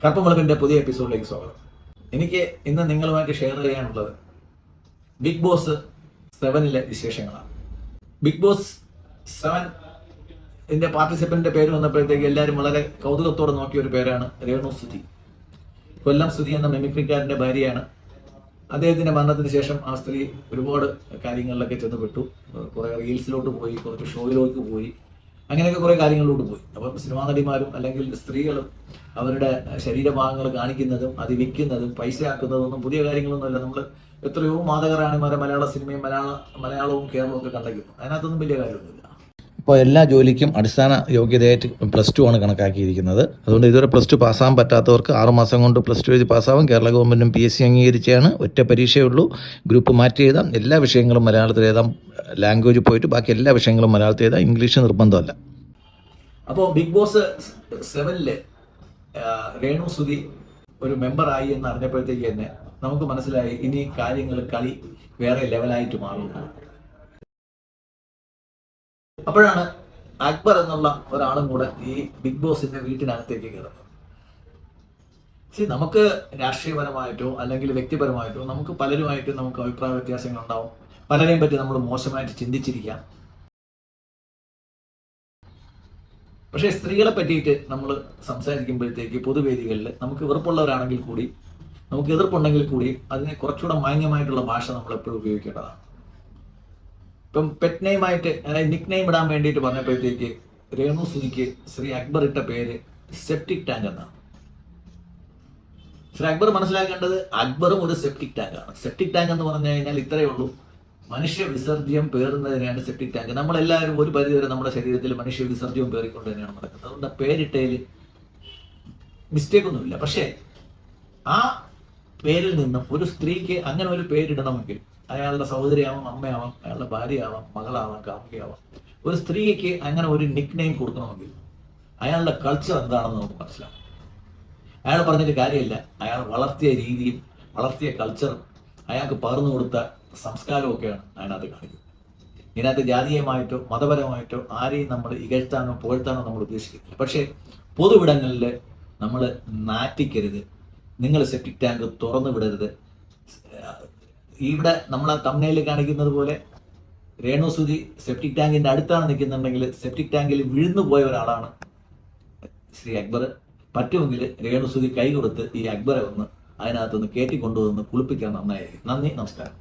കറുപ്പ് വെളുപ്പിന്റെ പുതിയ എപ്പിസോഡിലേക്ക് സ്വാഗതം. എനിക്ക് ഇന്ന് നിങ്ങളുമായിട്ട് ഷെയർ ചെയ്യാനുള്ളത് ബിഗ് ബോസ് 7ലെ വിശേഷങ്ങളാണ്. ബിഗ് ബോസ് 7 പാർട്ടിസിപ്പന്റിന്റെ പേര് വന്നപ്പോഴത്തേക്ക് എല്ലാവരും വളരെ കൗതുകത്തോടെ നോക്കിയ ഒരു പേരാണ് രേണു സുധി. കൊല്ലം സുധി എന്ന മിമിക്രിക്കാരന്റെ ഭാര്യയാണ്. അദ്ദേഹത്തിന്റെ മരണത്തിന് ശേഷം ആ സ്ത്രീ ഒരുപാട് കാര്യങ്ങളിലൊക്കെ ചെന്നുപെട്ടു. കുറെ റീൽസിലോട്ട് പോയി, കുറച്ച് ഷോയിലേക്ക് പോയി, അങ്ങനെയൊക്കെ കുറെ കാര്യങ്ങളിലോട്ട് പോയി. അപ്പം സിനിമാ നടിമാരും അല്ലെങ്കിൽ സ്ത്രീകളും അവരുടെ ശരീരഭാഗങ്ങൾ കാണിക്കുന്നതും അത് വിൽക്കുന്നതും പൈസയാക്കുന്നതൊന്നും പുതിയ കാര്യങ്ങളൊന്നുമല്ല. നമ്മൾ എത്രയോ മാതകറാണിമാരെ മലയാള സിനിമയും മലയാളവും കേരളവും ഒക്കെ കണ്ടെത്തുന്നു. അതിനകത്തൊന്നും വലിയ കാര്യമൊന്നുമില്ല. ഇപ്പോൾ എല്ലാ ജോലിക്കും അടിസ്ഥാന യോഗ്യതയായിട്ട് +2 ആണ് കണക്കാക്കിയിരിക്കുന്നത്. അതുകൊണ്ട് ഇതുവരെ +2 പാസ്സാകാൻ പറ്റാത്തവർക്ക് 6 മാസം കൊണ്ട് +2 എഴുതി പാസ്സാവും. കേരള ഗവൺമെൻറ്റും PSC അംഗീകരിച്ചാണ്. ഒറ്റ പരീക്ഷയേ ഉള്ളൂ. ഗ്രൂപ്പ് മാറ്റി എഴുതാം. എല്ലാ വിഷയങ്ങളും മലയാളത്തിൽ എഴുതാം. ലാംഗ്വേജ് പോയിട്ട് ബാക്കി എല്ലാ വിഷയങ്ങളും മലയാളത്തിൽ എഴുതാം. ഇംഗ്ലീഷ് നിർബന്ധമല്ല. അപ്പോൾ ബിഗ് ബോസ് 7ലെ രേണു സുധി ഒരു മെമ്പറായി എന്ന് അറിഞ്ഞപ്പോഴത്തേക്ക് തന്നെ നമുക്ക് മനസ്സിലായി ഇനി കളി വേറെ ലെവലായിട്ട് മാറുന്നു. അപ്പോഴാണ് അക്ബർ എന്നുള്ള ഒരാളും കൂടെ ഈ ബിഗ് ബോസിന്റെ വീട്ടിനകത്തേക്ക് കയറുന്നത്. നമുക്ക് രാഷ്ട്രീയപരമായിട്ടോ അല്ലെങ്കിൽ വ്യക്തിപരമായിട്ടോ നമുക്ക് പലരുമായിട്ട് നമുക്ക് അഭിപ്രായ വ്യത്യാസങ്ങൾ ഉണ്ടാവും. പലരെയും പറ്റി നമ്മൾ മോശമായിട്ട് ചിന്തിച്ചിരിക്കാം. പക്ഷേ സ്ത്രീകളെ പറ്റിയിട്ട് നമ്മൾ സംസാരിക്കുമ്പോഴത്തേക്ക് പൊതുവേദികളിൽ നമുക്ക് വെറുപ്പുള്ളവരാണെങ്കിൽ കൂടി, നമുക്ക് എതിർപ്പുണ്ടെങ്കിൽ കൂടി അതിനെ കുറച്ചുകൂടെ മാന്യമായിട്ടുള്ള ഭാഷ നമ്മൾ എപ്പോഴും ഉപയോഗിക്കേണ്ടതാണ്. ഇപ്പം പെറ്റ് നെയിമായിട്ട്, അതായത് നിക് നെയിം ഇടാൻ വേണ്ടിയിട്ട് പറഞ്ഞപ്പോഴത്തേക്ക് രേണു സുധിക്ക് ശ്രീ അക്ബർ ഇട്ട പേര് സെപ്റ്റിക് ടാങ്ക് എന്നാണ്. ശ്രീ അക്ബർ മനസ്സിലാക്കേണ്ടത് അക്ബറും ഒരു സെപ്റ്റിക് ടാങ്കാണ്. സെപ്റ്റിക് ടാങ്ക് എന്ന് പറഞ്ഞു കഴിഞ്ഞാൽ ഇത്രയേ ഉള്ളൂ, മനുഷ്യ വിസർജ്യം പേറുന്നതിനെയാണ് സെപ്റ്റിക് ടാങ്ക്. നമ്മളെല്ലാവരും ഒരു പരിധിവരെ നമ്മുടെ ശരീരത്തിൽ മനുഷ്യ വിസർജ്യവും പേറിക്കൊണ്ട് തന്നെയാണ് നടക്കുന്നത്. അതുകൊണ്ട് പേരിട്ടതിൽ മിസ്റ്റേക്ക് ഒന്നുമില്ല. പക്ഷേ ആ പേരിൽ നിന്നും ഒരു സ്ത്രീക്ക് അങ്ങനെ ഒരു പേരിടണമെങ്കിൽ അയാളുടെ സഹോദരിയാവാം, അമ്മയാവാം, അയാളുടെ ഭാര്യയാവാം, മകളാവാം, കാമുകയാവാം, ഒരു സ്ത്രീക്ക് അങ്ങനെ ഒരു നിക് നെയിം കൊടുക്കണമെങ്കിൽ അയാളുടെ കൾച്ചർ എന്താണെന്ന് നമുക്ക് മനസ്സിലാവും. അയാൾ പറഞ്ഞിട്ട് കാര്യമില്ല. അയാൾ വളർത്തിയ രീതിയും വളർത്തിയ കൾച്ചറും അയാൾക്ക് പകർന്നു കൊടുത്ത സംസ്കാരമൊക്കെയാണ് അതിനകത്ത് കാണിക്കുന്നത്. ഇതിനകത്ത് ജാതീയമായിട്ടോ മതപരമായിട്ടോ ആരെയും നമ്മൾ ഇകഴ്ത്താനോ പുകഴ്ത്താനോ നമ്മൾ ഉദ്ദേശിക്കുന്നില്ല. പക്ഷേ പൊതുവിടങ്ങളിൽ നമ്മൾ നാറ്റിക്കരുത്. നിങ്ങൾ സെപ്റ്റിക് ടാങ്ക് തുറന്നു വിടരുത്. ഇവിടെ നമ്മളെ തംബ്നെയിലിൽ കാണിക്കുന്നത് പോലെ രേണു സുധി സെപ്റ്റിക് ടാങ്കിന്റെ അടുത്താണ് നിൽക്കുന്നുണ്ടെങ്കിൽ സെപ്റ്റിക് ടാങ്കിൽ വീഴ്ന്നു പോയ ഒരാളാണ് ശ്രീ അക്ബർ. പറ്റുമെങ്കിൽ രേണു സുധി കൈ കൊടുത്ത് ഈ അക്ബറെ ഒന്ന് അതിനകത്തൊന്ന് കയറ്റിക്കൊണ്ടുവന്ന് കുളിപ്പിക്കാൻ നന്നായിരിക്കും. നന്ദി, നമസ്കാരം.